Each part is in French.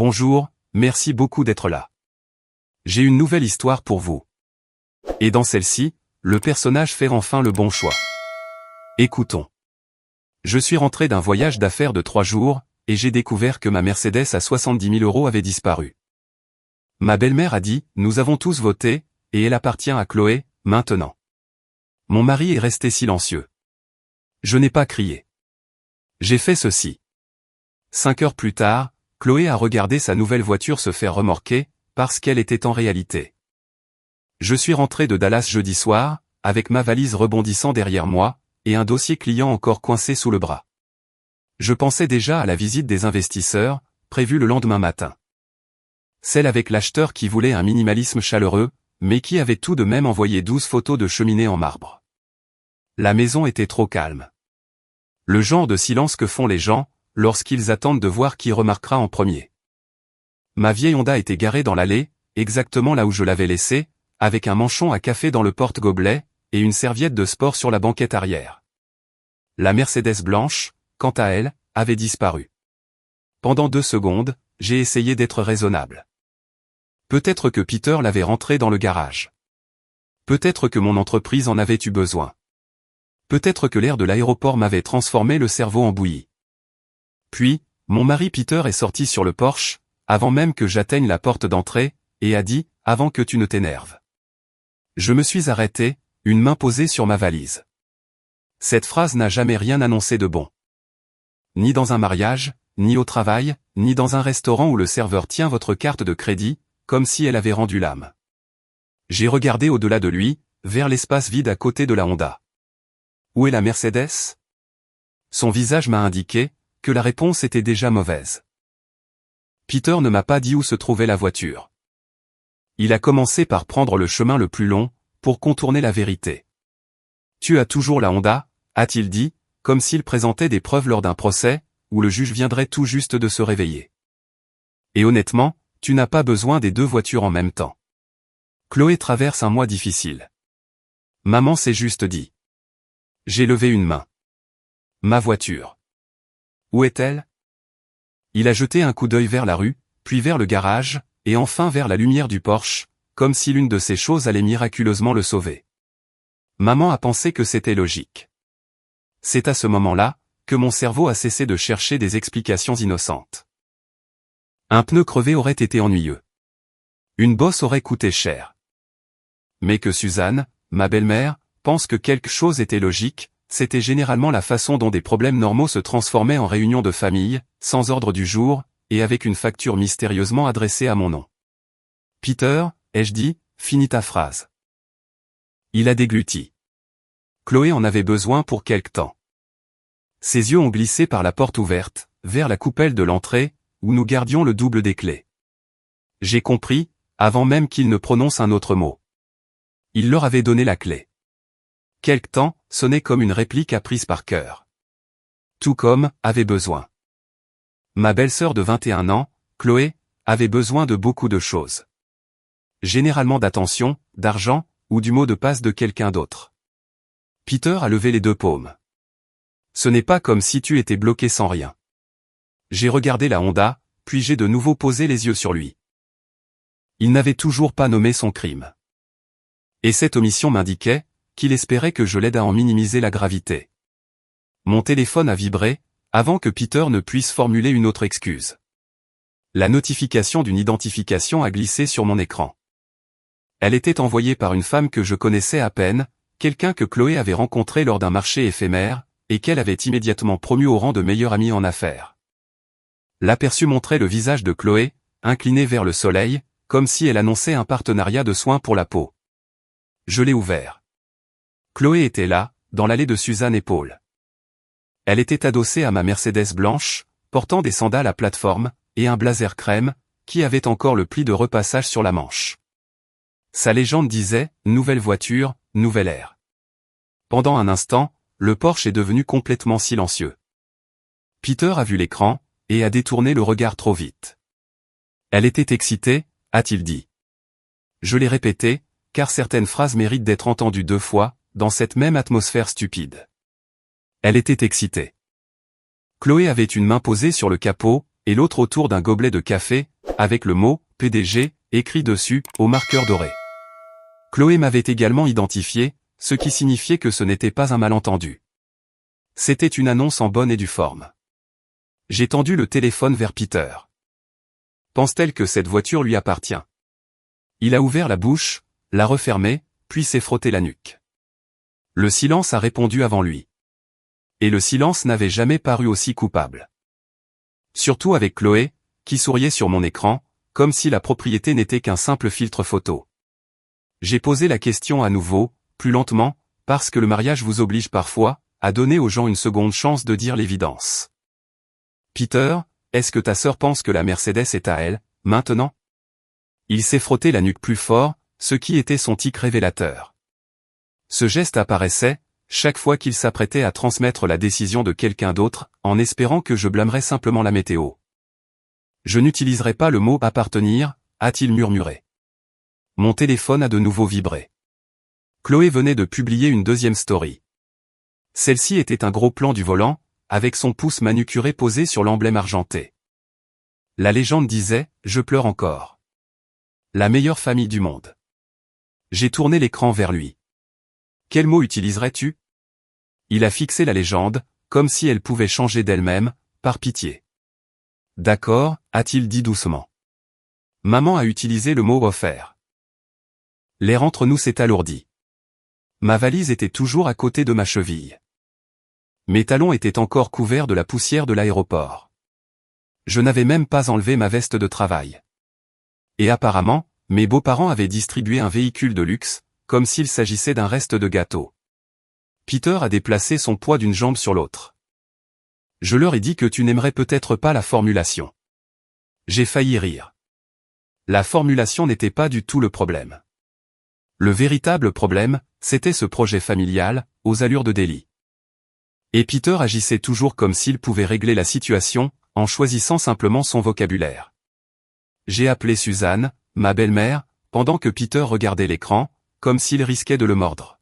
Bonjour, merci beaucoup d'être là. J'ai une nouvelle histoire pour vous. Et dans celle-ci, le personnage fait enfin le bon choix. Écoutons. Je suis rentré d'un voyage d'affaires de 3 jours, et j'ai découvert que ma Mercedes à 70 000 € avait disparu. Ma belle-mère a dit, nous avons tous voté, et elle appartient à Chloé, maintenant. Mon mari est resté silencieux. Je n'ai pas crié. J'ai fait ceci. 5 heures plus tard, Chloé a regardé sa nouvelle voiture se faire remorquer, parce qu'elle était en réalité. Je suis rentré de Dallas jeudi soir, avec ma valise rebondissant derrière moi, et un dossier client encore coincé sous le bras. Je pensais déjà à la visite des investisseurs, prévue le lendemain matin. Celle avec l'acheteur qui voulait un minimalisme chaleureux, mais qui avait tout de même envoyé 12 photos de cheminées en marbre. La maison était trop calme. Le genre de silence que font les gens, lorsqu'ils attendent de voir qui remarquera en premier. Ma vieille Honda était garée dans l'allée, exactement là où je l'avais laissée, avec un manchon à café dans le porte-gobelet, et une serviette de sport sur la banquette arrière. La Mercedes blanche, quant à elle, avait disparu. Pendant 2 secondes, j'ai essayé d'être raisonnable. Peut-être que Peter l'avait rentrée dans le garage. Peut-être que mon entreprise en avait eu besoin. Peut-être que l'air de l'aéroport m'avait transformé le cerveau en bouillie. Puis, mon mari Peter est sorti sur le porche, avant même que j'atteigne la porte d'entrée, et a dit, avant que tu ne t'énerves. Je me suis arrêté, une main posée sur ma valise. Cette phrase n'a jamais rien annoncé de bon. Ni dans un mariage, ni au travail, ni dans un restaurant où le serveur tient votre carte de crédit, comme si elle avait rendu l'âme. J'ai regardé au-delà de lui, vers l'espace vide à côté de la Honda. Où est la Mercedes? Son visage m'a indiqué que la réponse était déjà mauvaise. Peter ne m'a pas dit où se trouvait la voiture. Il a commencé par prendre le chemin le plus long, pour contourner la vérité. Tu as toujours la Honda, a-t-il dit, comme s'il présentait des preuves lors d'un procès, où le juge viendrait tout juste de se réveiller. Et honnêtement, tu n'as pas besoin des 2 voitures en même temps. Chloé traverse un mois difficile. Maman s'est juste dit. J'ai levé une main. Ma voiture. Où est-elle? Il a jeté un coup d'œil vers la rue, puis vers le garage, et enfin vers la lumière du Porsche, comme si l'une de ces choses allait miraculeusement le sauver. Maman a pensé que c'était logique. C'est à ce moment-là, que mon cerveau a cessé de chercher des explications innocentes. Un pneu crevé aurait été ennuyeux. Une bosse aurait coûté cher. Mais que Suzanne, ma belle-mère, pense que quelque chose était logique, c'était généralement la façon dont des problèmes normaux se transformaient en réunions de famille, sans ordre du jour, et avec une facture mystérieusement adressée à mon nom. Peter, ai-je dit, finis ta phrase. Il a dégluti. Chloé en avait besoin pour quelque temps. Ses yeux ont glissé par la porte ouverte, vers la coupelle de l'entrée, où nous gardions le double des clés. J'ai compris, avant même qu'il ne prononce un autre mot. Il leur avait donné la clé. Quelque temps, sonnait comme une réplique apprise par cœur. Tout comme, avait besoin. Ma belle-sœur de 21 ans, Chloé, avait besoin de beaucoup de choses. Généralement d'attention, d'argent, ou du mot de passe de quelqu'un d'autre. Peter a levé les 2 paumes. Ce n'est pas comme si tu étais bloqué sans rien. J'ai regardé la Honda, puis j'ai de nouveau posé les yeux sur lui. Il n'avait toujours pas nommé son crime. Et cette omission m'indiquait qu'il espérait que je l'aide à en minimiser la gravité. Mon téléphone a vibré, avant que Peter ne puisse formuler une autre excuse. La notification d'une identification a glissé sur mon écran. Elle était envoyée par une femme que je connaissais à peine, quelqu'un que Chloé avait rencontré lors d'un marché éphémère, et qu'elle avait immédiatement promu au rang de meilleure amie en affaires. L'aperçu montrait le visage de Chloé, incliné vers le soleil, comme si elle annonçait un partenariat de soins pour la peau. Je l'ai ouvert. Chloé était là, dans l'allée de Suzanne et Paul. Elle était adossée à ma Mercedes blanche, portant des sandales à plateforme, et un blazer crème, qui avait encore le pli de repassage sur la manche. Sa légende disait « Nouvelle voiture, nouvel air ». Pendant un instant, le Porsche est devenu complètement silencieux. Peter a vu l'écran, et a détourné le regard trop vite. Elle était excitée, a-t-il dit. Je l'ai répété, car certaines phrases méritent d'être entendues 2 fois, dans cette même atmosphère stupide. Elle était excitée. Chloé avait une main posée sur le capot, et l'autre autour d'un gobelet de café, avec le mot « PDG » écrit dessus, au marqueur doré. Chloé m'avait également identifié, ce qui signifiait que ce n'était pas un malentendu. C'était une annonce en bonne et due forme. J'ai tendu le téléphone vers Peter. Pense-t-elle que cette voiture lui appartient? Il a ouvert la bouche, l'a refermée, puis s'est frotté la nuque. Le silence a répondu avant lui. Et le silence n'avait jamais paru aussi coupable. Surtout avec Chloé, qui souriait sur mon écran, comme si la propriété n'était qu'un simple filtre photo. J'ai posé la question à nouveau, plus lentement, parce que le mariage vous oblige parfois, à donner aux gens une seconde chance de dire l'évidence. Peter, est-ce que ta sœur pense que la Mercedes est à elle, maintenant? Il s'est frotté la nuque plus fort, ce qui était son tic révélateur. Ce geste apparaissait, chaque fois qu'il s'apprêtait à transmettre la décision de quelqu'un d'autre, en espérant que je blâmerais simplement la météo. Je n'utiliserai pas le mot « appartenir », a-t-il murmuré. Mon téléphone a de nouveau vibré. Chloé venait de publier une deuxième story. Celle-ci était un gros plan du volant, avec son pouce manucuré posé sur l'emblème argenté. La légende disait « Je pleure encore ». La meilleure famille du monde. J'ai tourné l'écran vers lui. Quel mot utiliserais-tu? Il a fixé la légende, comme si elle pouvait changer d'elle-même, par pitié. D'accord, a-t-il dit doucement. Maman a utilisé le mot offert. L'air entre nous s'est alourdi. Ma valise était toujours à côté de ma cheville. Mes talons étaient encore couverts de la poussière de l'aéroport. Je n'avais même pas enlevé ma veste de travail. Et apparemment, mes beaux-parents avaient distribué un véhicule de luxe, comme s'il s'agissait d'un reste de gâteau. Peter a déplacé son poids d'une jambe sur l'autre. Je leur ai dit que tu n'aimerais peut-être pas la formulation. J'ai failli rire. La formulation n'était pas du tout le problème. Le véritable problème, c'était ce projet familial, aux allures de délit. Et Peter agissait toujours comme s'il pouvait régler la situation, en choisissant simplement son vocabulaire. J'ai appelé Suzanne, ma belle-mère, pendant que Peter regardait l'écran, comme s'il risquait de le mordre.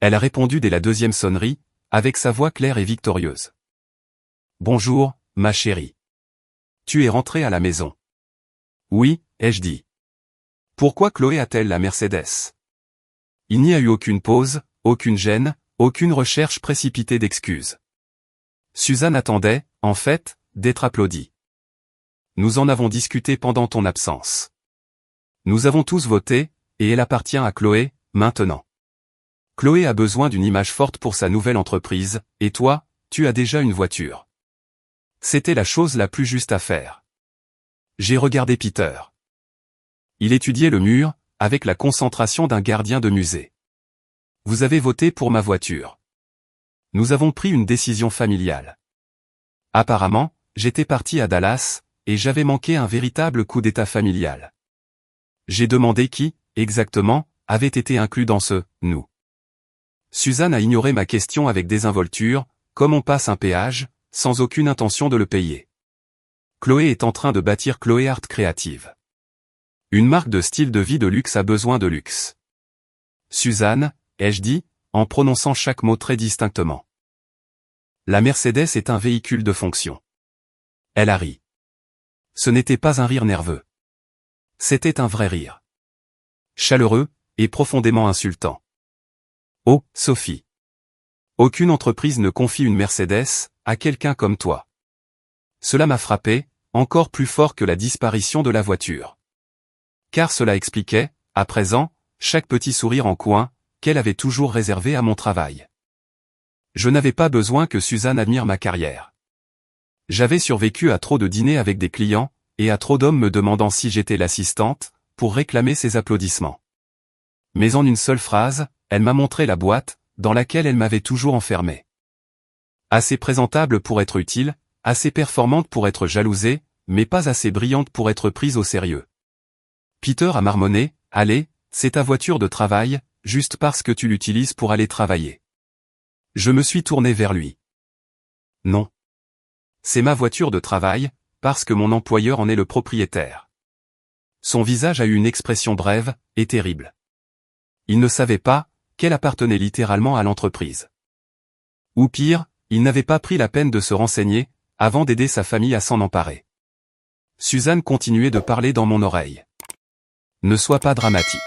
Elle a répondu dès la deuxième sonnerie, avec sa voix claire et victorieuse. « Bonjour, ma chérie. Tu es rentrée à la maison. »« Oui, ai-je dit. »« Pourquoi Chloé a-t-elle la Mercedes ?» Il n'y a eu aucune pause, aucune gêne, aucune recherche précipitée d'excuses. Suzanne attendait, en fait, d'être applaudie. Nous en avons discuté pendant ton absence. Nous avons tous voté, et elle appartient à Chloé, maintenant. Chloé a besoin d'une image forte pour sa nouvelle entreprise, et toi, tu as déjà une voiture. C'était la chose la plus juste à faire. J'ai regardé Peter. Il étudiait le mur, avec la concentration d'un gardien de musée. Vous avez voté pour ma voiture. Nous avons pris une décision familiale. Apparemment, j'étais parti à Dallas, et j'avais manqué un véritable coup d'état familial. J'ai demandé qui, exactement, avait été inclus dans ce « nous ». Suzanne a ignoré ma question avec désinvolture, comme on passe un péage, sans aucune intention de le payer. Chloé est en train de bâtir Chloé Art Creative. Une marque de style de vie de luxe a besoin de luxe. Suzanne, ai-je dit, en prononçant chaque mot très distinctement. La Mercedes est un véhicule de fonction. Elle a ri. Ce n'était pas un rire nerveux. C'était un vrai rire. Chaleureux, et profondément insultant. Oh, Sophie. Aucune entreprise ne confie une Mercedes à quelqu'un comme toi. Cela m'a frappé, encore plus fort que la disparition de la voiture. Car cela expliquait, à présent, chaque petit sourire en coin, qu'elle avait toujours réservé à mon travail. Je n'avais pas besoin que Suzanne admire ma carrière. J'avais survécu à trop de dîners avec des clients, et à trop d'hommes me demandant si j'étais l'assistante, pour réclamer ses applaudissements. Mais en une seule phrase, elle m'a montré la boîte, dans laquelle elle m'avait toujours enfermé. Assez présentable pour être utile, assez performante pour être jalousée, mais pas assez brillante pour être prise au sérieux. Peter a marmonné, « Allez, c'est ta voiture de travail, juste parce que tu l'utilises pour aller travailler. » Je me suis tourné vers lui. Non. C'est ma voiture de travail, parce que mon employeur en est le propriétaire. Son visage a eu une expression brève, et terrible. Il ne savait pas qu'elle appartenait littéralement à l'entreprise. Ou pire, il n'avait pas pris la peine de se renseigner, avant d'aider sa famille à s'en emparer. Suzanne continuait de parler dans mon oreille. Ne sois pas dramatique.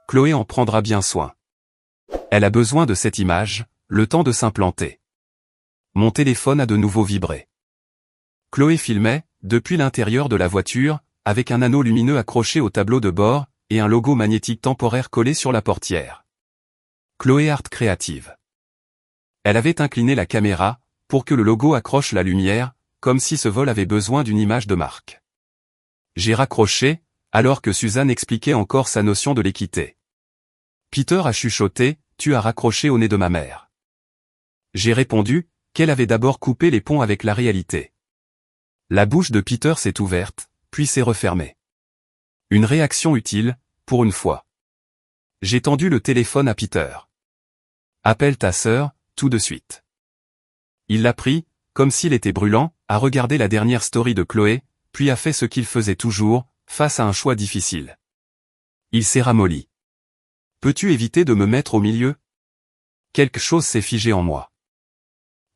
Chloé en prendra bien soin. Elle a besoin de cette image, le temps de s'implanter. Mon téléphone a de nouveau vibré. Chloé filmait, depuis l'intérieur de la voiture, avec un anneau lumineux accroché au tableau de bord, et un logo magnétique temporaire collé sur la portière. Chloé Art Créative. Elle avait incliné la caméra, pour que le logo accroche la lumière, comme si ce vol avait besoin d'une image de marque. J'ai raccroché, alors que Suzanne expliquait encore sa notion de l'équité. Peter a chuchoté, tu as raccroché au nez de ma mère. J'ai répondu, qu'elle avait d'abord coupé les ponts avec la réalité. La bouche de Peter s'est ouverte, puis s'est refermée. Une réaction utile, pour une fois. J'ai tendu le téléphone à Peter. Appelle ta sœur, tout de suite. Il l'a pris, comme s'il était brûlant, a regardé la dernière story de Chloé, puis a fait ce qu'il faisait toujours, face à un choix difficile. Il s'est ramolli. Peux-tu éviter de me mettre au milieu? Quelque chose s'est figé en moi.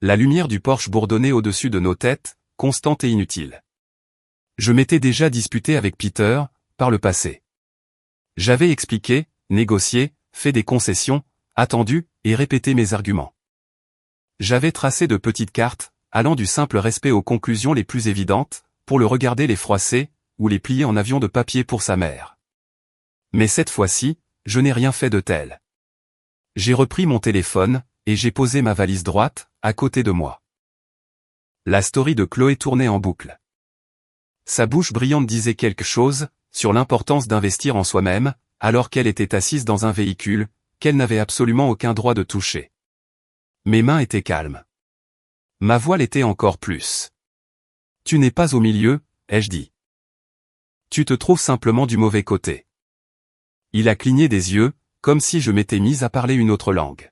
La lumière du porche bourdonnait au-dessus de nos têtes, constante et inutile. Je m'étais déjà disputé avec Peter, par le passé. J'avais expliqué, négocié, fait des concessions, attendu, et répété mes arguments. J'avais tracé de petites cartes, allant du simple respect aux conclusions les plus évidentes, pour le regarder les froisser, ou les plier en avion de papier pour sa mère. Mais cette fois-ci, je n'ai rien fait de tel. J'ai repris mon téléphone, et j'ai posé ma valise droite, à côté de moi. La story de Chloé tournait en boucle. Sa bouche brillante disait quelque chose, sur l'importance d'investir en soi-même, alors qu'elle était assise dans un véhicule, qu'elle n'avait absolument aucun droit de toucher. Mes mains étaient calmes. Ma voix l'était encore plus. Tu n'es pas au milieu, ai-je dit. Tu te trouves simplement du mauvais côté. Il a cligné des yeux, comme si je m'étais mise à parler une autre langue.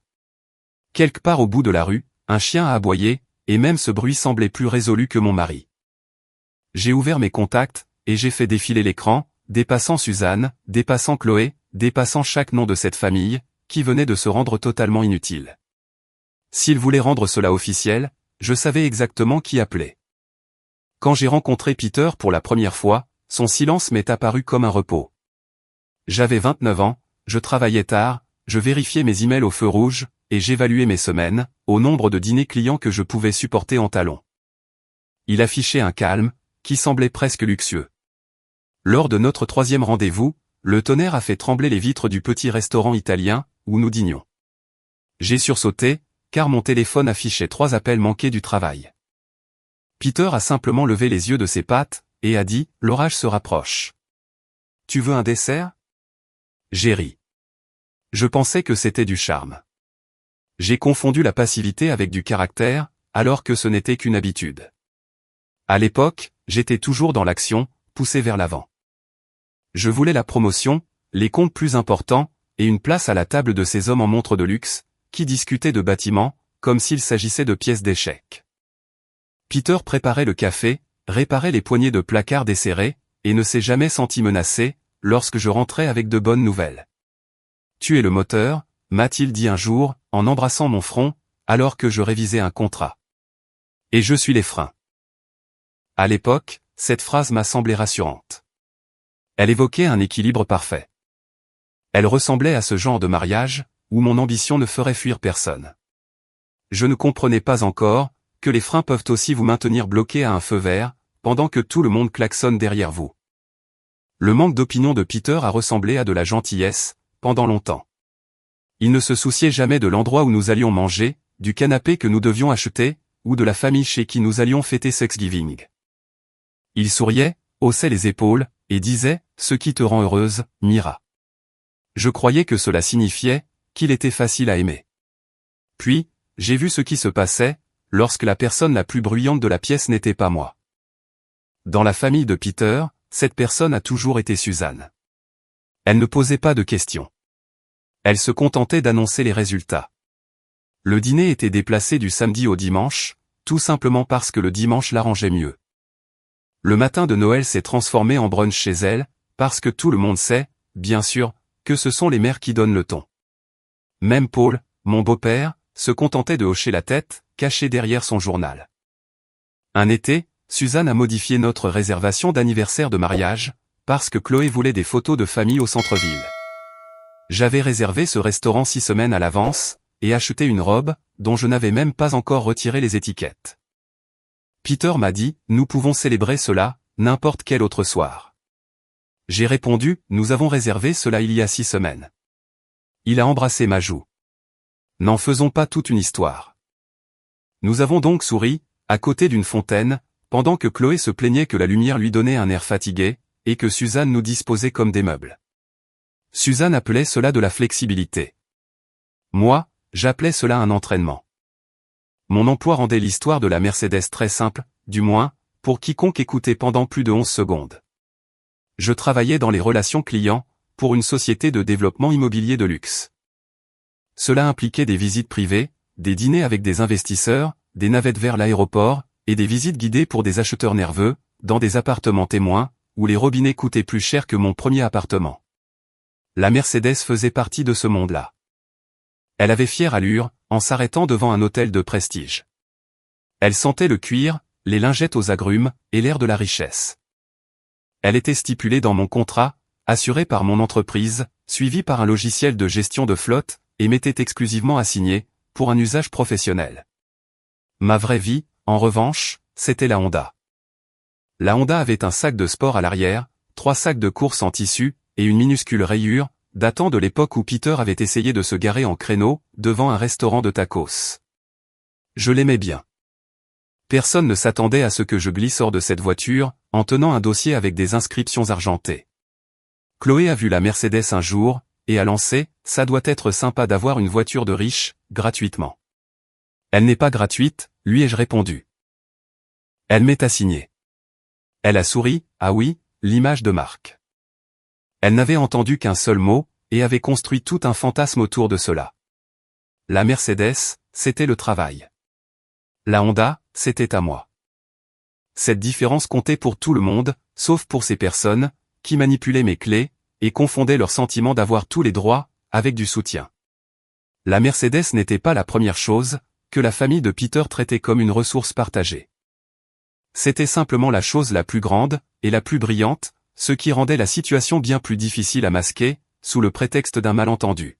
Quelque part au bout de la rue, un chien a aboyé, et même ce bruit semblait plus résolu que mon mari. J'ai ouvert mes contacts, et j'ai fait défiler l'écran, dépassant Suzanne, dépassant Chloé, dépassant chaque nom de cette famille, qui venait de se rendre totalement inutile. S'il voulait rendre cela officiel, je savais exactement qui appeler. Quand j'ai rencontré Peter pour la première fois, son silence m'est apparu comme un repos. J'avais 29 ans, je travaillais tard, je vérifiais mes emails au feu rouge, et j'évaluais mes semaines, au nombre de dîners clients que je pouvais supporter en talons. Il affichait un calme, qui semblait presque luxueux. Lors de notre 3e rendez-vous, le tonnerre a fait trembler les vitres du petit restaurant italien, où nous dînions. J'ai sursauté, car mon téléphone affichait 3 appels manqués du travail. Peter a simplement levé les yeux de ses pattes, et a dit, l'orage se rapproche. Tu veux un dessert? J'ai ri. Je pensais que c'était du charme. J'ai confondu la passivité avec du caractère, alors que ce n'était qu'une habitude. À l'époque, j'étais toujours dans l'action, poussé vers l'avant. Je voulais la promotion, les comptes plus importants, et une place à la table de ces hommes en montre de luxe, qui discutaient de bâtiments, comme s'il s'agissait de pièces d'échecs. Peter préparait le café, réparait les poignées de placard desserrés, et ne s'est jamais senti menacé, lorsque je rentrais avec de bonnes nouvelles. Tu es le moteur, m'a-t-il dit un jour, en embrassant mon front, alors que je révisais un contrat. Et je suis les freins. À l'époque, cette phrase m'a semblé rassurante. Elle évoquait un équilibre parfait. Elle ressemblait à ce genre de mariage, où mon ambition ne ferait fuir personne. Je ne comprenais pas encore, que les freins peuvent aussi vous maintenir bloqué à un feu vert, pendant que tout le monde klaxonne derrière vous. Le manque d'opinion de Peter a ressemblé à de la gentillesse, pendant longtemps. Il ne se souciait jamais de l'endroit où nous allions manger, du canapé que nous devions acheter, ou de la famille chez qui nous allions fêter Thanksgiving. Il souriait, haussait les épaules, et disait, « Ce qui te rend heureuse, Mira. » Je croyais que cela signifiait, qu'il était facile à aimer. Puis, j'ai vu ce qui se passait, lorsque la personne la plus bruyante de la pièce n'était pas moi. Dans la famille de Peter, cette personne a toujours été Suzanne. Elle ne posait pas de questions. Elle se contentait d'annoncer les résultats. Le dîner était déplacé du samedi au dimanche, tout simplement parce que le dimanche l'arrangeait mieux. Le matin de Noël s'est transformé en brunch chez elle, parce que tout le monde sait, bien sûr, que ce sont les mères qui donnent le ton. Même Paul, mon beau-père, se contentait de hocher la tête, caché derrière son journal. Un été, Suzanne a modifié notre réservation d'anniversaire de mariage, parce que Chloé voulait des photos de famille au centre-ville. J'avais réservé ce restaurant 6 semaines à l'avance, et acheté une robe, dont je n'avais même pas encore retiré les étiquettes. Peter m'a dit, nous pouvons célébrer cela, n'importe quel autre soir. J'ai répondu, nous avons réservé cela il y a 6 semaines. Il a embrassé ma joue. N'en faisons pas toute une histoire. Nous avons donc souri, à côté d'une fontaine, pendant que Chloé se plaignait que la lumière lui donnait un air fatigué, et que Suzanne nous disposait comme des meubles. Suzanne appelait cela de la flexibilité. Moi, j'appelais cela un entraînement. Mon emploi rendait l'histoire de la Mercedes très simple, du moins, pour quiconque écoutait pendant plus de 11 secondes. Je travaillais dans les relations clients, pour une société de développement immobilier de luxe. Cela impliquait des visites privées, des dîners avec des investisseurs, des navettes vers l'aéroport, et des visites guidées pour des acheteurs nerveux, dans des appartements témoins, où les robinets coûtaient plus cher que mon premier appartement. La Mercedes faisait partie de ce monde-là. Elle avait fière allure, en s'arrêtant devant un hôtel de prestige. Elle sentait le cuir, les lingettes aux agrumes, et l'air de la richesse. Elle était stipulée dans mon contrat, assurée par mon entreprise, suivie par un logiciel de gestion de flotte, et m'était exclusivement assignée, pour un usage professionnel. Ma vraie vie, en revanche, c'était la Honda. La Honda avait un sac de sport à l'arrière, 3 sacs de course en tissu, et une minuscule rayure, datant de l'époque où Peter avait essayé de se garer en créneau, devant un restaurant de tacos. Je l'aimais bien. Personne ne s'attendait à ce que je glisse hors de cette voiture, en tenant un dossier avec des inscriptions argentées. Chloé a vu la Mercedes un jour, et a lancé, ça doit être sympa d'avoir une voiture de riche, gratuitement. Elle n'est pas gratuite, lui ai-je répondu. Elle m'est assignée. Elle a souri, ah oui, l'image de marque. Elle n'avait entendu qu'un seul mot, et avait construit tout un fantasme autour de cela. La Mercedes, c'était le travail. La Honda, c'était à moi. Cette différence comptait pour tout le monde, sauf pour ces personnes, qui manipulaient mes clés, et confondaient leur sentiment d'avoir tous les droits, avec du soutien. La Mercedes n'était pas la première chose, que la famille de Peter traitait comme une ressource partagée. C'était simplement la chose la plus grande, et la plus brillante, ce qui rendait la situation bien plus difficile à masquer, sous le prétexte d'un malentendu.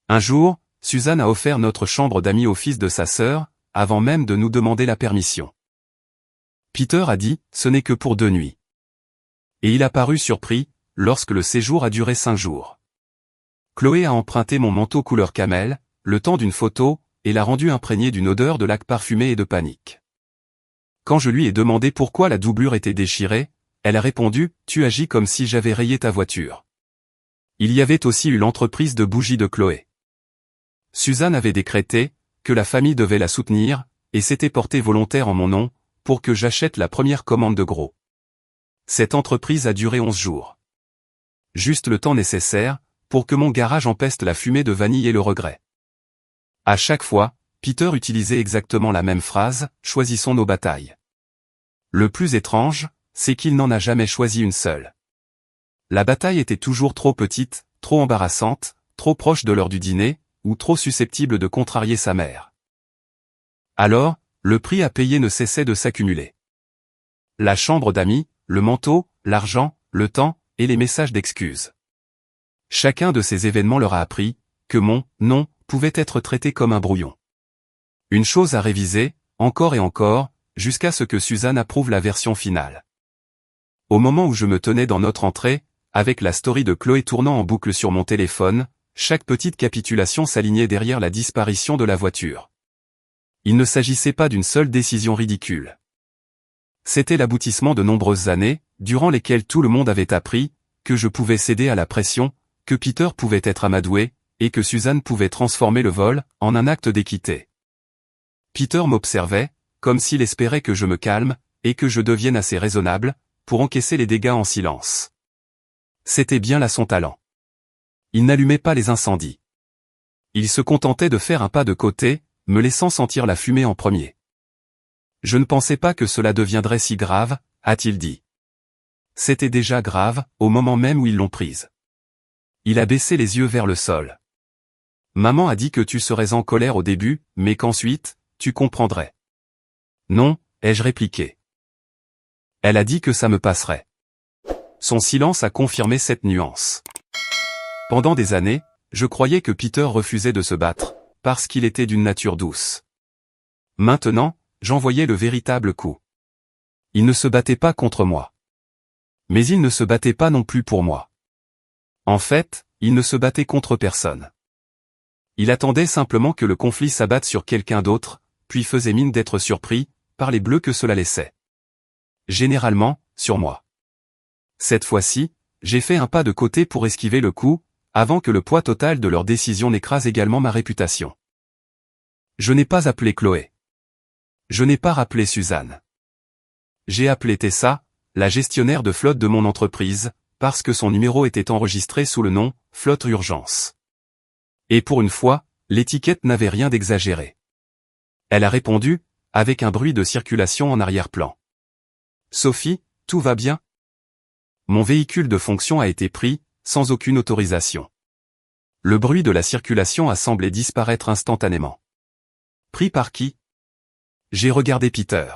Un jour, Suzanne a offert notre chambre d'amis au fils de sa sœur, avant même de nous demander la permission. Peter a dit, ce n'est que pour 2 nuits. Et il a paru surpris, lorsque le séjour a duré 5 jours. Chloé a emprunté mon manteau couleur camel, le temps d'une photo, et l'a rendu imprégné d'une odeur de lac parfumé et de panique. Quand je lui ai demandé pourquoi la doublure était déchirée, elle a répondu, tu agis comme si j'avais rayé ta voiture. Il y avait aussi eu l'entreprise de bougies de Chloé. Suzanne avait décrété, que la famille devait la soutenir, et s'était portée volontaire en mon nom, pour que j'achète la première commande de gros. Cette entreprise a duré 11 jours. Juste le temps nécessaire, pour que mon garage empeste la fumée de vanille et le regret. À chaque fois, Peter utilisait exactement la même phrase, choisissons nos batailles. Le plus étrange, c'est qu'il n'en a jamais choisi une seule. La bataille était toujours trop petite, trop embarrassante, trop proche de l'heure du dîner, ou trop susceptible de contrarier sa mère. Alors, le prix à payer ne cessait de s'accumuler. La chambre d'amis, le manteau, l'argent, le temps, et les messages d'excuses. Chacun de ces événements leur a appris, que mon « non » pouvait être traité comme un brouillon. Une chose à réviser, encore et encore, jusqu'à ce que Suzanne approuve la version finale. Au moment où je me tenais dans notre entrée, avec la story de Chloé tournant en boucle sur mon téléphone, chaque petite capitulation s'alignait derrière la disparition de la voiture. Il ne s'agissait pas d'une seule décision ridicule. C'était l'aboutissement de nombreuses années, durant lesquelles tout le monde avait appris, que je pouvais céder à la pression, que Peter pouvait être amadoué, et que Suzanne pouvait transformer le vol, en un acte d'équité. Peter m'observait, comme s'il espérait que je me calme, et que je devienne assez raisonnable, pour encaisser les dégâts en silence. C'était bien là son talent. Il n'allumait pas les incendies. Il se contentait de faire un pas de côté, me laissant sentir la fumée en premier. Je ne pensais pas que cela deviendrait si grave, a-t-il dit. C'était déjà grave, au moment même où ils l'ont prise. Il a baissé les yeux vers le sol. Maman a dit que tu serais en colère au début, mais qu'ensuite, tu comprendrais. Non, ai-je répliqué. Elle a dit que ça me passerait. Son silence a confirmé cette nuance. Pendant des années, je croyais que Peter refusait de se battre, parce qu'il était d'une nature douce. Maintenant, j'en voyais le véritable coup. Il ne se battait pas contre moi. Mais il ne se battait pas non plus pour moi. En fait, il ne se battait contre personne. Il attendait simplement que le conflit s'abatte sur quelqu'un d'autre, puis faisait mine d'être surpris, par les bleus que cela laissait. Généralement, sur moi. Cette fois-ci, j'ai fait un pas de côté pour esquiver le coup, avant que le poids total de leur décision n'écrase également ma réputation. Je n'ai pas appelé Chloé. Je n'ai pas rappelé Suzanne. J'ai appelé Tessa, la gestionnaire de flotte de mon entreprise, parce que son numéro était enregistré sous le nom « Flotte Urgence ». Et pour une fois, l'étiquette n'avait rien d'exagéré. Elle a répondu, avec un bruit de circulation en arrière-plan. « Sophie, tout va bien ?» Mon véhicule de fonction a été pris, sans aucune autorisation. Le bruit de la circulation a semblé disparaître instantanément. Pris par qui? J'ai regardé Peter.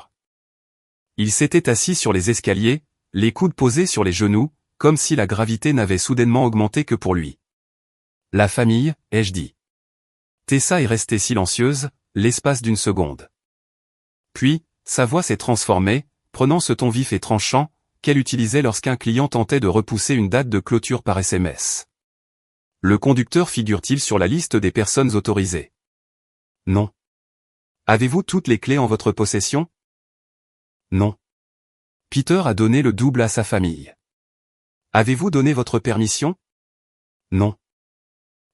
Il s'était assis sur les escaliers, les coudes posés sur les genoux, comme si la gravité n'avait soudainement augmenté que pour lui. La famille, ai-je dit. Tessa est restée silencieuse, l'espace d'une seconde. Puis, sa voix s'est transformée, prenant ce ton vif et tranchant, qu'elle utilisait lorsqu'un client tentait de repousser une date de clôture par SMS. Le conducteur figure-t-il sur la liste des personnes autorisées? Non. Avez-vous toutes les clés en votre possession? Non. Peter a donné le double à sa famille. Avez-vous donné votre permission? Non.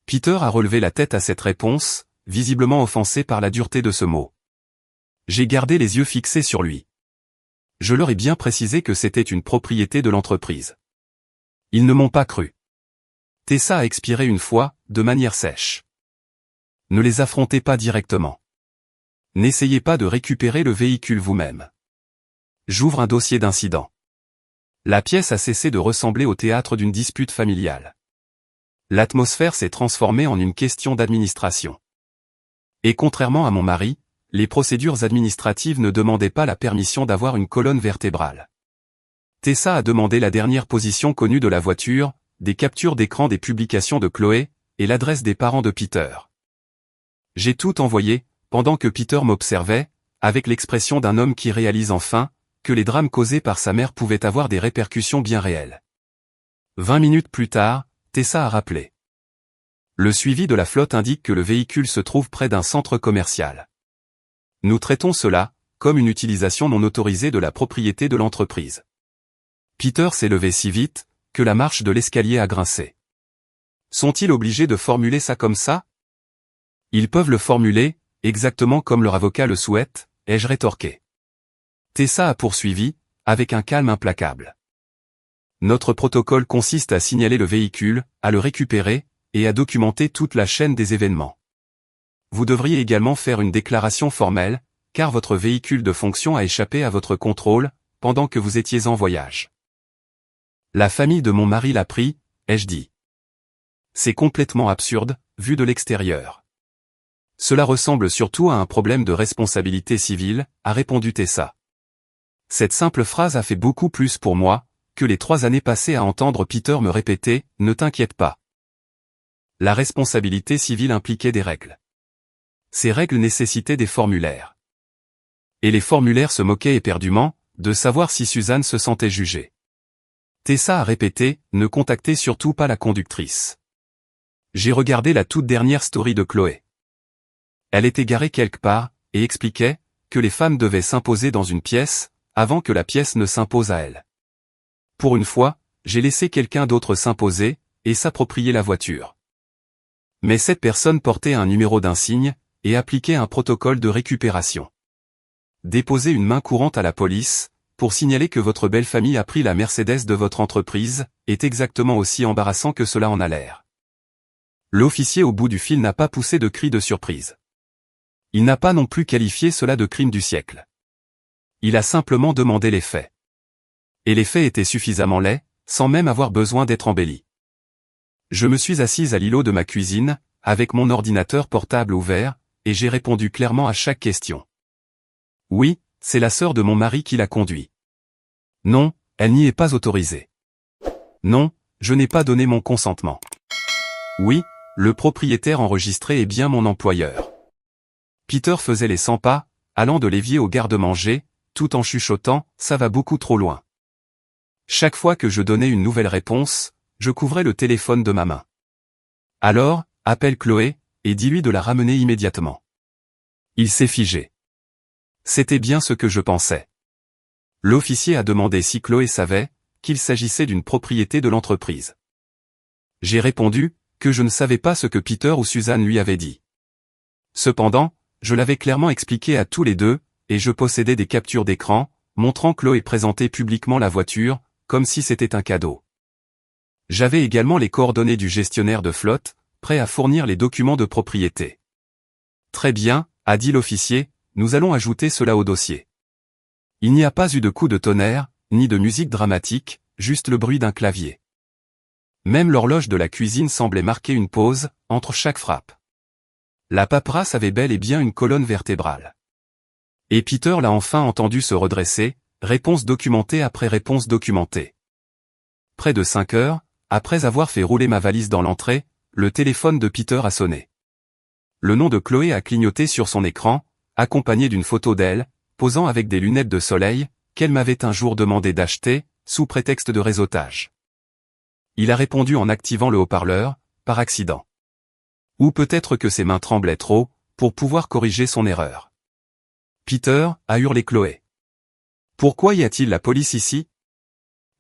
Peter a relevé la tête à cette réponse, visiblement offensé par la dureté de ce mot. J'ai gardé les yeux fixés sur lui. Je leur ai bien précisé que c'était une propriété de l'entreprise. Ils ne m'ont pas cru. Tessa a expiré une fois, de manière sèche. Ne les affrontez pas directement. N'essayez pas de récupérer le véhicule vous-même. J'ouvre un dossier d'incident. La pièce a cessé de ressembler au théâtre d'une dispute familiale. L'atmosphère s'est transformée en une question d'administration. Et contrairement à mon mari, les procédures administratives ne demandaient pas la permission d'avoir une colonne vertébrale. Tessa a demandé la dernière position connue de la voiture, des captures d'écran des publications de Chloé, et l'adresse des parents de Peter. J'ai tout envoyé, pendant que Peter m'observait, avec l'expression d'un homme qui réalise enfin, que les drames causés par sa mère pouvaient avoir des répercussions bien réelles. 20 minutes plus tard, Tessa a rappelé. Le suivi de la flotte indique que le véhicule se trouve près d'un centre commercial. Nous traitons cela, comme une utilisation non autorisée de la propriété de l'entreprise. Peter s'est levé si vite, que la marche de l'escalier a grincé. Sont-ils obligés de formuler ça comme ça? Ils peuvent le formuler, exactement comme leur avocat le souhaite, ai-je rétorqué. Tessa a poursuivi, avec un calme implacable. Notre protocole consiste à signaler le véhicule, à le récupérer, et à documenter toute la chaîne des événements. Vous devriez également faire une déclaration formelle, car votre véhicule de fonction a échappé à votre contrôle, pendant que vous étiez en voyage. La famille de mon mari l'a pris, ai-je dit. C'est complètement absurde, vu de l'extérieur. Cela ressemble surtout à un problème de responsabilité civile, a répondu Tessa. Cette simple phrase a fait beaucoup plus pour moi, que les 3 années passées à entendre Peter me répéter « Ne t'inquiète pas ». La responsabilité civile impliquait des règles. Ces règles nécessitaient des formulaires. Et les formulaires se moquaient éperdument, de savoir si Suzanne se sentait jugée. Tessa a répété « Ne contactez surtout pas la conductrice ». J'ai regardé la toute dernière story de Chloé. Elle était garée quelque part, et expliquait que les femmes devaient s'imposer dans une pièce, avant que la pièce ne s'impose à elles. Pour une fois, j'ai laissé quelqu'un d'autre s'imposer, et s'approprier la voiture. Mais cette personne portait un numéro d'insigne, et appliquait un protocole de récupération. Déposez une main courante à la police, pour signaler que votre belle famille a pris la Mercedes de votre entreprise, est exactement aussi embarrassant que cela en a l'air. L'officier au bout du fil n'a pas poussé de cri de surprise. Il n'a pas non plus qualifié cela de crime du siècle. Il a simplement demandé les faits. Et les faits étaient suffisamment laids, sans même avoir besoin d'être embellis. Je me suis assise à l'îlot de ma cuisine, avec mon ordinateur portable ouvert, et j'ai répondu clairement à chaque question. Oui, c'est la sœur de mon mari qui l'a conduit. Non, elle n'y est pas autorisée. Non, je n'ai pas donné mon consentement. Oui, le propriétaire enregistré est bien mon employeur. Peter faisait les 100 pas, allant de l'évier au garde-manger, tout en chuchotant, ça va beaucoup trop loin. Chaque fois que je donnais une nouvelle réponse, je couvrais le téléphone de ma main. Alors, appelle Chloé, et dis-lui de la ramener immédiatement. Il s'est figé. C'était bien ce que je pensais. L'officier a demandé si Chloé savait qu'il s'agissait d'une propriété de l'entreprise. J'ai répondu que je ne savais pas ce que Peter ou Suzanne lui avaient dit. Cependant, je l'avais clairement expliqué à tous les deux, et je possédais des captures d'écran, montrant Chloé présenter publiquement la voiture, comme si c'était un cadeau. J'avais également les coordonnées du gestionnaire de flotte, prêt à fournir les documents de propriété. Très bien, a dit l'officier, nous allons ajouter cela au dossier. Il n'y a pas eu de coup de tonnerre, ni de musique dramatique, juste le bruit d'un clavier. Même l'horloge de la cuisine semblait marquer une pause, entre chaque frappe. La paperasse avait bel et bien une colonne vertébrale. Et Peter l'a enfin entendu se redresser, réponse documentée après réponse documentée. Près de 5 heures, après avoir fait rouler ma valise dans l'entrée, le téléphone de Peter a sonné. Le nom de Chloé a clignoté sur son écran, accompagné d'une photo d'elle, posant avec des lunettes de soleil, qu'elle m'avait un jour demandé d'acheter, sous prétexte de réseautage. Il a répondu en activant le haut-parleur, par accident. Ou peut-être que ses mains tremblaient trop, pour pouvoir corriger son erreur. Peter, a hurlé Chloé. Pourquoi y a-t-il la police ici?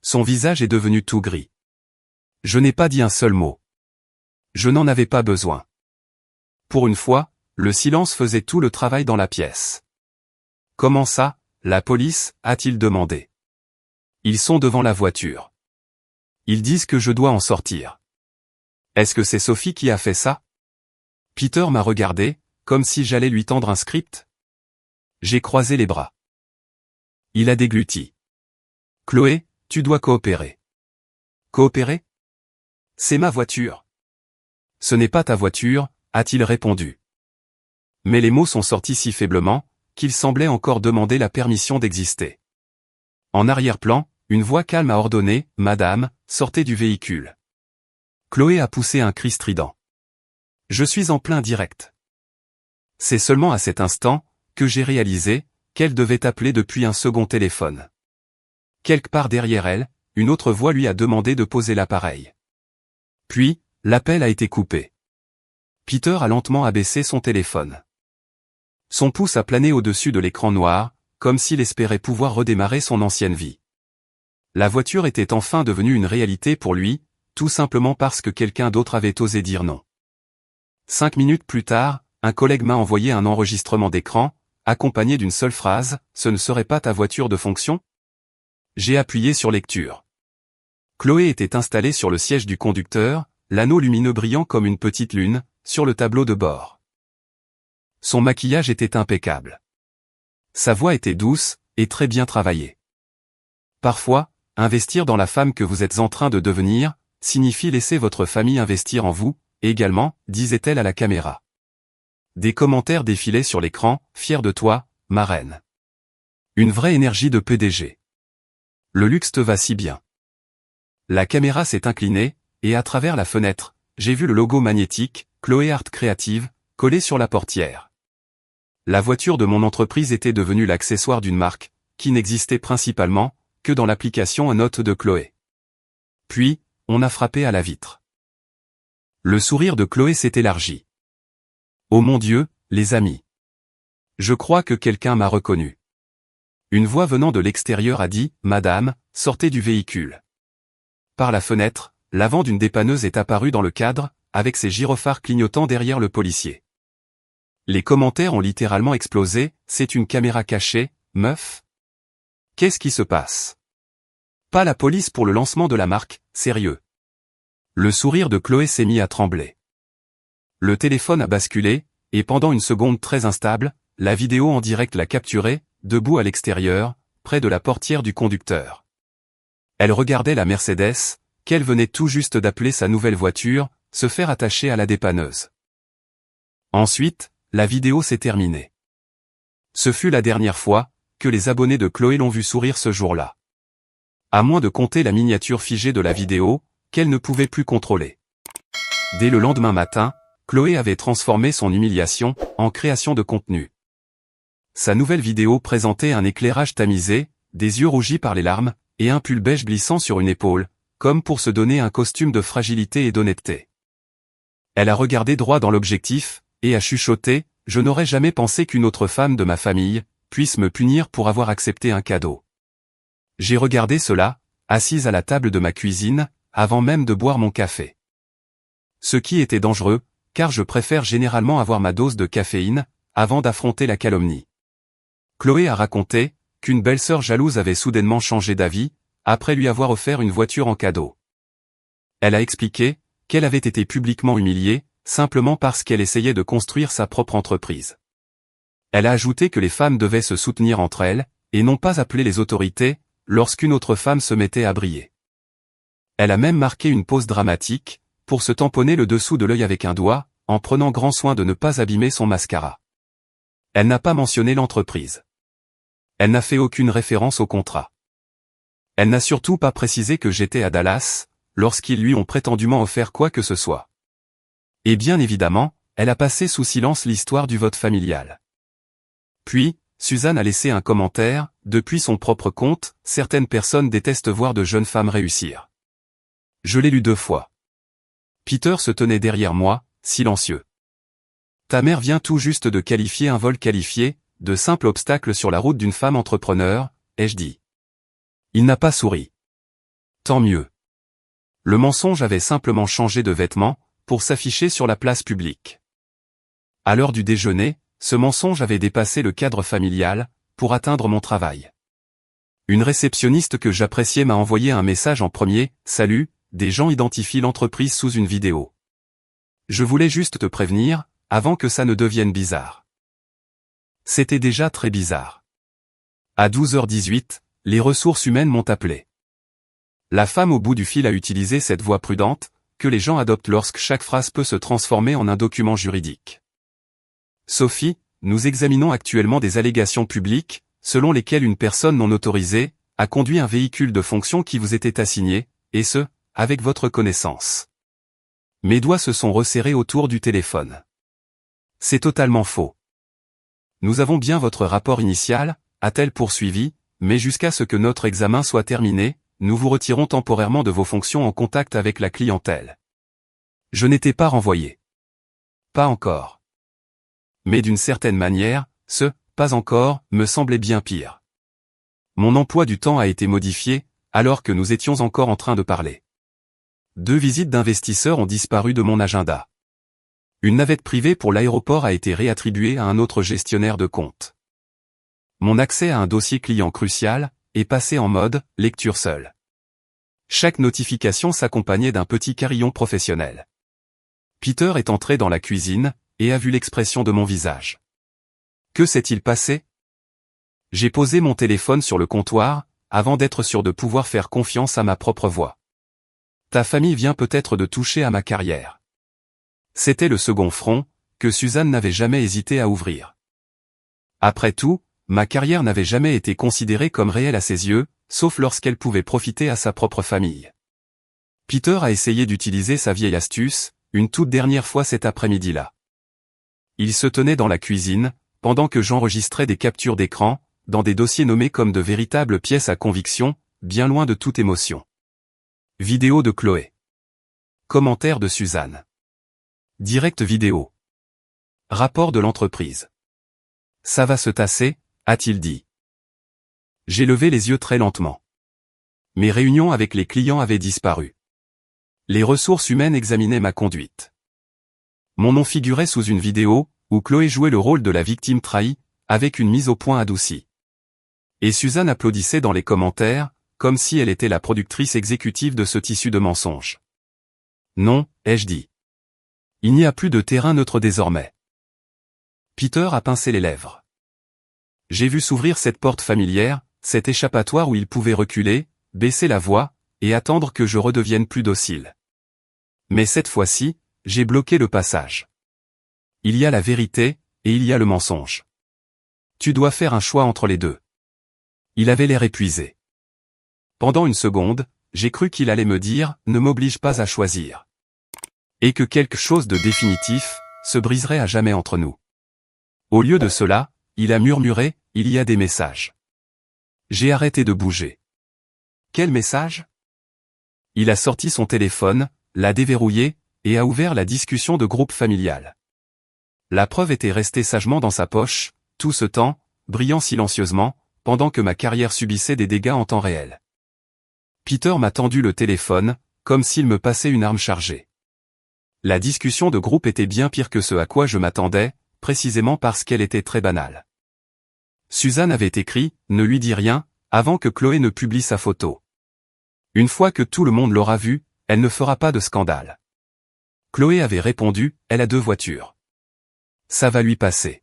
Son visage est devenu tout gris. Je n'ai pas dit un seul mot. Je n'en avais pas besoin. Pour une fois, le silence faisait tout le travail dans la pièce. Comment ça, la police, a-t-il demandé. Ils sont devant la voiture. Ils disent que je dois en sortir. Est-ce que c'est Sophie qui a fait ça? Peter m'a regardé, comme si j'allais lui tendre un script. J'ai croisé les bras. Il a dégluti. Chloé, tu dois coopérer. Coopérer? C'est ma voiture. Ce n'est pas ta voiture, a-t-il répondu. Mais les mots sont sortis si faiblement, qu'il semblait encore demander la permission d'exister. En arrière-plan, une voix calme a ordonné, « Madame, sortez du véhicule. » Chloé a poussé un cri strident. Je suis en plein direct. C'est seulement à cet instant que j'ai réalisé qu'elle devait appeler depuis un second téléphone. Quelque part derrière elle, une autre voix lui a demandé de poser l'appareil. Puis, l'appel a été coupé. Peter a lentement abaissé son téléphone. Son pouce a plané au-dessus de l'écran noir, comme s'il espérait pouvoir redémarrer son ancienne vie. La voiture était enfin devenue une réalité pour lui, tout simplement parce que quelqu'un d'autre avait osé dire non. 5 minutes plus tard, un collègue m'a envoyé un enregistrement d'écran, accompagné d'une seule phrase, « Ce ne serait pas ta voiture de fonction ?» J'ai appuyé sur lecture. Chloé était installée sur le siège du conducteur, l'anneau lumineux brillant comme une petite lune, sur le tableau de bord. Son maquillage était impeccable. Sa voix était douce, et très bien travaillée. Parfois, investir dans la femme que vous êtes en train de devenir, signifie laisser votre famille investir en vous, également, disait-elle à la caméra. Des commentaires défilaient sur l'écran, fier de toi, ma reine. Une vraie énergie de PDG. Le luxe te va si bien. La caméra s'est inclinée, et à travers la fenêtre, j'ai vu le logo magnétique, Chloé Art Creative, collé sur la portière. La voiture de mon entreprise était devenue l'accessoire d'une marque, qui n'existait principalement que dans l'application Note de Chloé. Puis, on a frappé à la vitre. Le sourire de Chloé s'est élargi. Oh mon Dieu, les amis. Je crois que quelqu'un m'a reconnu. Une voix venant de l'extérieur a dit, « Madame, sortez du véhicule. » Par la fenêtre, l'avant d'une dépanneuse est apparu dans le cadre, avec ses gyrophares clignotant derrière le policier. Les commentaires ont littéralement explosé, « C'est une caméra cachée, meuf. Qu'est-ce qui se passe? Pas la police pour le lancement de la marque, sérieux. » Le sourire de Chloé s'est mis à trembler. Le téléphone a basculé, et pendant une seconde très instable, la vidéo en direct l'a capturée, debout à l'extérieur, près de la portière du conducteur. Elle regardait la Mercedes, qu'elle venait tout juste d'appeler sa nouvelle voiture, se faire attacher à la dépanneuse. Ensuite, la vidéo s'est terminée. Ce fut la dernière fois que les abonnés de Chloé l'ont vu sourire ce jour-là. À moins de compter la miniature figée de la vidéo, qu'elle ne pouvait plus contrôler. Dès le lendemain matin, Chloé avait transformé son humiliation en création de contenu. Sa nouvelle vidéo présentait un éclairage tamisé, des yeux rougis par les larmes, et un pull beige glissant sur une épaule, comme pour se donner un costume de fragilité et d'honnêteté. Elle a regardé droit dans l'objectif, et a chuchoté « Je n'aurais jamais pensé qu'une autre femme de ma famille puisse me punir pour avoir accepté un cadeau. J'ai regardé cela, assise à la table de ma cuisine, avant même de boire mon café. Ce qui était dangereux, car je préfère généralement avoir ma dose de caféine, avant d'affronter la calomnie. » Chloé a raconté qu'une belle-sœur jalouse avait soudainement changé d'avis, après lui avoir offert une voiture en cadeau. Elle a expliqué qu'elle avait été publiquement humiliée, simplement parce qu'elle essayait de construire sa propre entreprise. Elle a ajouté que les femmes devaient se soutenir entre elles, et non pas appeler les autorités, lorsqu'une autre femme se mettait à briller. Elle a même marqué une pause dramatique, pour se tamponner le dessous de l'œil avec un doigt, en prenant grand soin de ne pas abîmer son mascara. Elle n'a pas mentionné l'entreprise. Elle n'a fait aucune référence au contrat. Elle n'a surtout pas précisé que j'étais à Dallas, lorsqu'ils lui ont prétendument offert quoi que ce soit. Et bien évidemment, elle a passé sous silence l'histoire du vote familial. Puis, Suzanne a laissé un commentaire, depuis son propre compte, certaines personnes détestent voir de jeunes femmes réussir. Je l'ai lu 2 fois. Peter se tenait derrière moi, silencieux. Ta mère vient tout juste de qualifier un vol qualifié, de simple obstacle sur la route d'une femme entrepreneur, ai-je dit. Il n'a pas souri. Tant mieux. Le mensonge avait simplement changé de vêtements, pour s'afficher sur la place publique. À l'heure du déjeuner, ce mensonge avait dépassé le cadre familial, pour atteindre mon travail. Une réceptionniste que j'appréciais m'a envoyé un message en premier, « Salut, des gens identifient l'entreprise sous une vidéo. Je voulais juste te prévenir, avant que ça ne devienne bizarre. » C'était déjà très bizarre. À 12h18, les ressources humaines m'ont appelé. La femme au bout du fil a utilisé cette voix prudente, que les gens adoptent lorsque chaque phrase peut se transformer en un document juridique. Sophie, nous examinons actuellement des allégations publiques, selon lesquelles une personne non autorisée a conduit un véhicule de fonction qui vous était assigné, et ce, avec votre connaissance. Mes doigts se sont resserrés autour du téléphone. C'est totalement faux. Nous avons bien votre rapport initial, a-t-elle poursuivi, mais jusqu'à ce que notre examen soit terminé, nous vous retirons temporairement de vos fonctions en contact avec la clientèle. Je n'étais pas renvoyé. Pas encore. Mais d'une certaine manière, ce « pas encore » me semblait bien pire. Mon emploi du temps a été modifié, alors que nous étions encore en train de parler. 2 visites d'investisseurs ont disparu de mon agenda. Une navette privée pour l'aéroport a été réattribuée à un autre gestionnaire de compte. Mon accès à un dossier client crucial est passé en mode « lecture seule ». Chaque notification s'accompagnait d'un petit carillon professionnel. Peter est entré dans la cuisine, et a vu l'expression de mon visage. Que s'est-il passé? J'ai posé mon téléphone sur le comptoir, avant d'être sûr de pouvoir faire confiance à ma propre voix. Ta famille vient peut-être de toucher à ma carrière. C'était le second front, que Suzanne n'avait jamais hésité à ouvrir. Après tout, ma carrière n'avait jamais été considérée comme réelle à ses yeux, sauf lorsqu'elle pouvait profiter à sa propre famille. Peter a essayé d'utiliser sa vieille astuce, une toute dernière fois cet après-midi-là. Il se tenait dans la cuisine, pendant que j'enregistrais des captures d'écran, dans des dossiers nommés comme de véritables pièces à conviction, bien loin de toute émotion. Vidéo de Chloé. Commentaire de Suzanne. Direct vidéo. Rapport de l'entreprise. Ça va se tasser, a-t-il dit. J'ai levé les yeux très lentement. Mes réunions avec les clients avaient disparu. Les ressources humaines examinaient ma conduite. Mon nom figurait sous une vidéo, où Chloé jouait le rôle de la victime trahie, avec une mise au point adoucie. Et Suzanne applaudissait dans les commentaires, comme si elle était la productrice exécutive de ce tissu de mensonges. Non, ai-je dit. Il n'y a plus de terrain neutre désormais. Peter a pincé les lèvres. J'ai vu s'ouvrir cette porte familière, cet échappatoire où il pouvait reculer, baisser la voix, et attendre que je redevienne plus docile. Mais cette fois-ci, j'ai bloqué le passage. Il y a la vérité, et il y a le mensonge. Tu dois faire un choix entre les deux. Il avait l'air épuisé. Pendant une seconde, j'ai cru qu'il allait me dire « Ne m'oblige pas à choisir ». Et que quelque chose de définitif se briserait à jamais entre nous. Au lieu de cela, il a murmuré « Il y a des messages ». J'ai arrêté de bouger. Quel message? Il a sorti son téléphone, l'a déverrouillé, et a ouvert la discussion de groupe familial. La preuve était restée sagement dans sa poche, tout ce temps, brillant silencieusement, pendant que ma carrière subissait des dégâts en temps réel. Peter m'a tendu le téléphone, comme s'il me passait une arme chargée. La discussion de groupe était bien pire que ce à quoi je m'attendais, précisément parce qu'elle était très banale. Suzanne avait écrit « Ne lui dis rien » avant que Chloé ne publie sa photo. Une fois que tout le monde l'aura vue, elle ne fera pas de scandale. Chloé avait répondu « Elle a 2 voitures. Ça va lui passer. »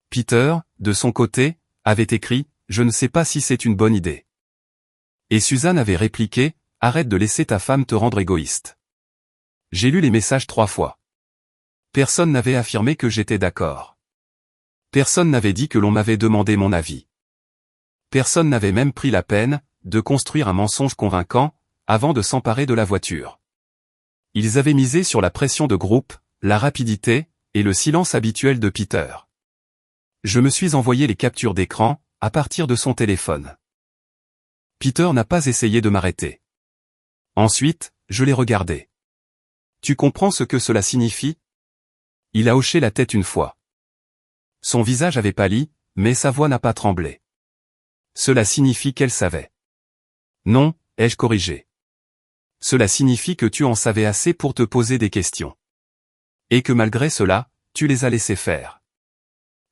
Peter, de son côté, avait écrit « Je ne sais pas si c'est une bonne idée. » Et Suzanne avait répliqué « Arrête de laisser ta femme te rendre égoïste. » J'ai lu les messages 3 fois. Personne n'avait affirmé que j'étais d'accord. Personne n'avait dit que l'on m'avait demandé mon avis. Personne n'avait même pris la peine de construire un mensonge convaincant avant de s'emparer de la voiture. Ils avaient misé sur la pression de groupe, la rapidité et le silence habituel de Peter. Je me suis envoyé les captures d'écran à partir de son téléphone. Peter n'a pas essayé de m'arrêter. Ensuite, je l'ai regardé. Tu comprends ce que cela signifie? Il a hoché la tête une fois. Son visage avait pâli, mais sa voix n'a pas tremblé. Cela signifie qu'elle savait. Non, ai-je corrigé. Cela signifie que tu en savais assez pour te poser des questions. Et que malgré cela, tu les as laissés faire.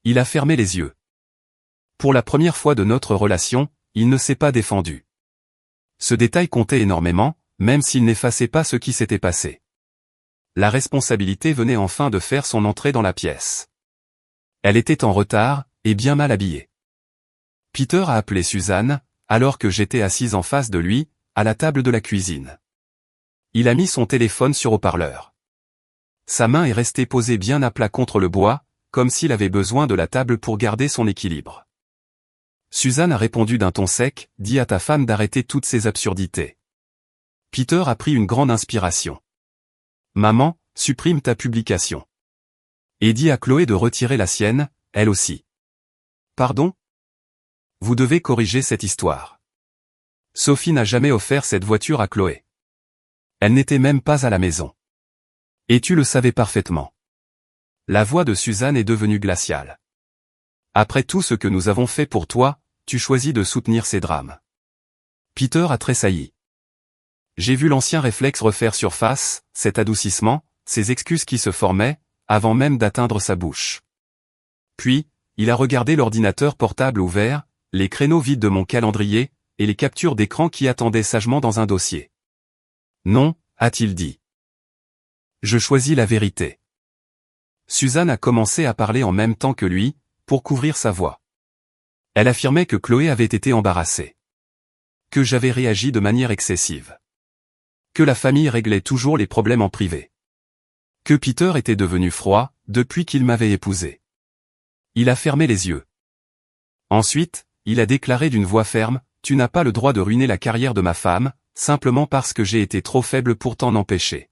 Il a fermé les yeux. Pour la première fois de notre relation, il ne s'est pas défendu. Ce détail comptait énormément, même s'il n'effaçait pas ce qui s'était passé. La responsabilité venait enfin de faire son entrée dans la pièce. Elle était en retard, et bien mal habillée. Peter a appelé Suzanne, alors que j'étais assise en face de lui, à la table de la cuisine. Il a mis son téléphone sur haut-parleur. Sa main est restée posée bien à plat contre le bois, comme s'il avait besoin de la table pour garder son équilibre. Suzanne a répondu d'un ton sec, « Dis à ta femme d'arrêter toutes ces absurdités. » Peter a pris une grande inspiration. « Maman, supprime ta publication. Et dis à Chloé de retirer la sienne, elle aussi. » Pardon? Vous devez corriger cette histoire. Sophie n'a jamais offert cette voiture à Chloé. Elle n'était même pas à la maison. Et tu le savais parfaitement. La voix de Suzanne est devenue glaciale. Après tout ce que nous avons fait pour toi, tu choisis de soutenir ces drames. Peter a tressailli. J'ai vu l'ancien réflexe refaire surface, cet adoucissement, ces excuses qui se formaient, avant même d'atteindre sa bouche. Puis, il a regardé l'ordinateur portable ouvert, les créneaux vides de mon calendrier, et les captures d'écran qui attendaient sagement dans un dossier. Non, a-t-il dit. Je choisis la vérité. Suzanne a commencé à parler en même temps que lui, pour couvrir sa voix. Elle affirmait que Chloé avait été embarrassée. Que j'avais réagi de manière excessive. Que la famille réglait toujours les problèmes en privé. Que Peter était devenu froid, depuis qu'il m'avait épousé. Il a fermé les yeux. Ensuite, il a déclaré d'une voix ferme, « Tu n'as pas le droit de ruiner la carrière de ma femme, simplement parce que j'ai été trop faible pour t'en empêcher. »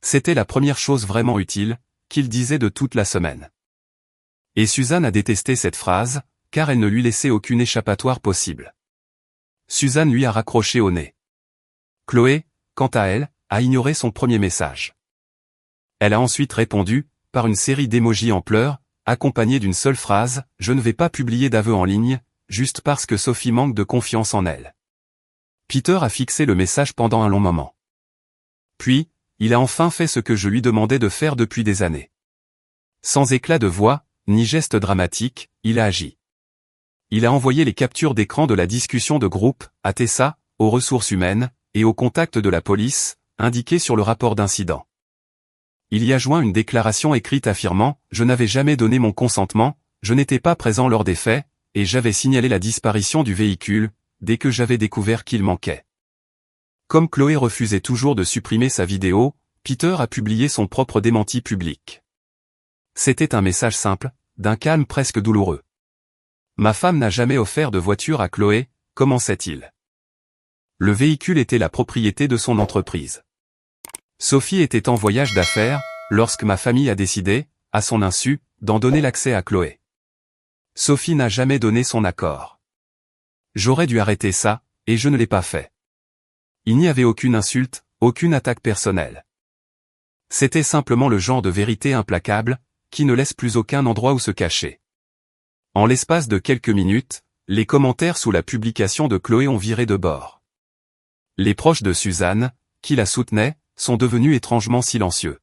C'était la première chose vraiment utile, qu'il disait de toute la semaine. Et Suzanne a détesté cette phrase, car elle ne lui laissait aucune échappatoire possible. Suzanne lui a raccroché au nez. Chloé, quant à elle, a ignoré son premier message. Elle a ensuite répondu, par une série d'émojis en pleurs, accompagnée d'une seule phrase, « Je ne vais pas publier d'aveu en ligne, juste parce que Sophie manque de confiance en elle. » Peter a fixé le message pendant un long moment. Puis, il a enfin fait ce que je lui demandais de faire depuis des années. Sans éclat de voix, ni geste dramatique, il a agi. Il a envoyé les captures d'écran de la discussion de groupe, à Tessa, aux ressources humaines, et au contact de la police, indiqués sur le rapport d'incident. Il y a joint une déclaration écrite affirmant « Je n'avais jamais donné mon consentement, je n'étais pas présent lors des faits, et j'avais signalé la disparition du véhicule, dès que j'avais découvert qu'il manquait. » Comme Chloé refusait toujours de supprimer sa vidéo, Peter a publié son propre démenti public. C'était un message simple, d'un calme presque douloureux. « Ma femme n'a jamais offert de voiture à Chloé, commençait-il. Le véhicule était la propriété de son entreprise. Sophie était en voyage d'affaires, lorsque ma famille a décidé, à son insu, d'en donner l'accès à Chloé. Sophie n'a jamais donné son accord. J'aurais dû arrêter ça, et je ne l'ai pas fait. Il n'y avait aucune insulte, aucune attaque personnelle. C'était simplement le genre de vérité implacable, qui ne laisse plus aucun endroit où se cacher. En l'espace de quelques minutes, les commentaires sous la publication de Chloé ont viré de bord. Les proches de Suzanne, qui la soutenaient, sont devenus étrangement silencieux.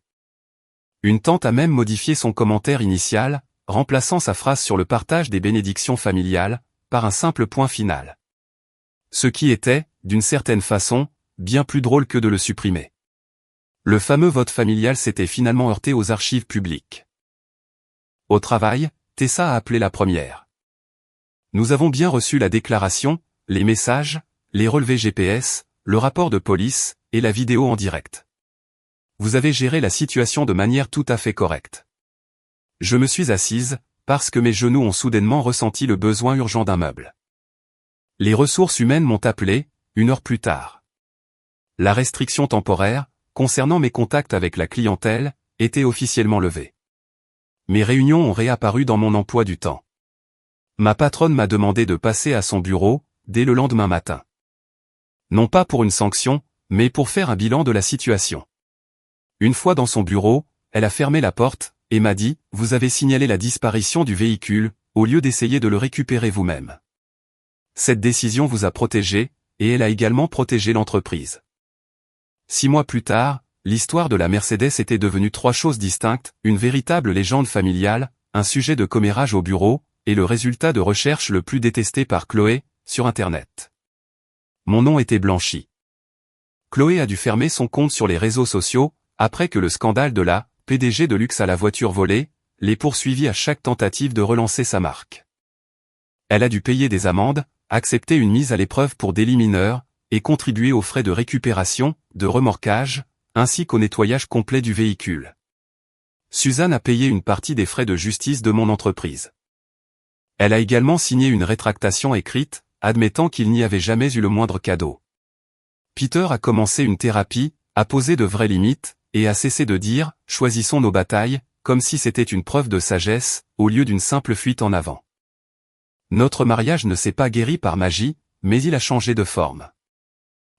Une tante a même modifié son commentaire initial, remplaçant sa phrase sur le partage des bénédictions familiales, par un simple point final. Ce qui était, d'une certaine façon, bien plus drôle que de le supprimer. Le fameux vote familial s'était finalement heurté aux archives publiques. Au travail, Tessa a appelé la première. Nous avons bien reçu la déclaration, les messages, les relevés GPS, le rapport de police, et la vidéo en direct. Vous avez géré la situation de manière tout à fait correcte. Je me suis assise, parce que mes genoux ont soudainement ressenti le besoin urgent d'un meuble. Les ressources humaines m'ont appelé, 1 heure plus tard. La restriction temporaire, concernant mes contacts avec la clientèle, était officiellement levée. Mes réunions ont réapparu dans mon emploi du temps. Ma patronne m'a demandé de passer à son bureau, dès le lendemain matin. Non pas pour une sanction, mais pour faire un bilan de la situation. Une fois dans son bureau, elle a fermé la porte, et m'a dit, « Vous avez signalé la disparition du véhicule, au lieu d'essayer de le récupérer vous-même. Cette décision vous a protégé, et elle a également protégé l'entreprise. » 6 mois plus tard, l'histoire de la Mercedes était devenue 3 choses distinctes, une véritable légende familiale, un sujet de commérage au bureau, et le résultat de recherche le plus détesté par Chloé, sur Internet. Mon nom était blanchi. Chloé a dû fermer son compte sur les réseaux sociaux, après que le scandale de la PDG de luxe à la voiture volée l'ait poursuivi à chaque tentative de relancer sa marque. Elle a dû payer des amendes, accepter une mise à l'épreuve pour délit mineur, et contribuer aux frais de récupération, de remorquage, ainsi qu'au nettoyage complet du véhicule. Suzanne a payé une partie des frais de justice de mon entreprise. Elle a également signé une rétractation écrite, admettant qu'il n'y avait jamais eu le moindre cadeau. Peter a commencé une thérapie, a posé de vraies limites, et a cessé de dire « choisissons nos batailles », comme si c'était une preuve de sagesse, au lieu d'une simple fuite en avant. Notre mariage ne s'est pas guéri par magie, mais il a changé de forme.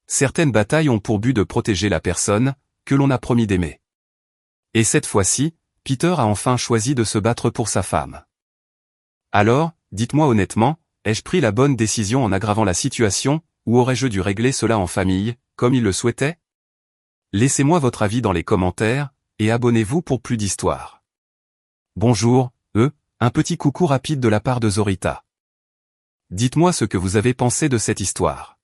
Certaines batailles ont pour but de protéger la personne, que l'on a promis d'aimer. Et cette fois-ci, Peter a enfin choisi de se battre pour sa femme. Alors, dites-moi honnêtement, ai-je pris la bonne décision en aggravant la situation, ou aurais-je dû régler cela en famille, comme il le souhaitait? Laissez-moi votre avis dans les commentaires, et abonnez-vous pour plus d'histoires. Bonjour, un petit coucou rapide de la part de Zorita. Dites-moi ce que vous avez pensé de cette histoire.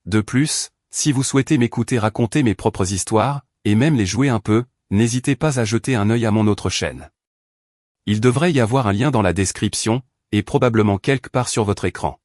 De plus, si vous souhaitez m'écouter raconter mes propres histoires, et même les jouer un peu, n'hésitez pas à jeter un œil à mon autre chaîne. Il devrait y avoir un lien dans la description, et probablement quelque part sur votre écran.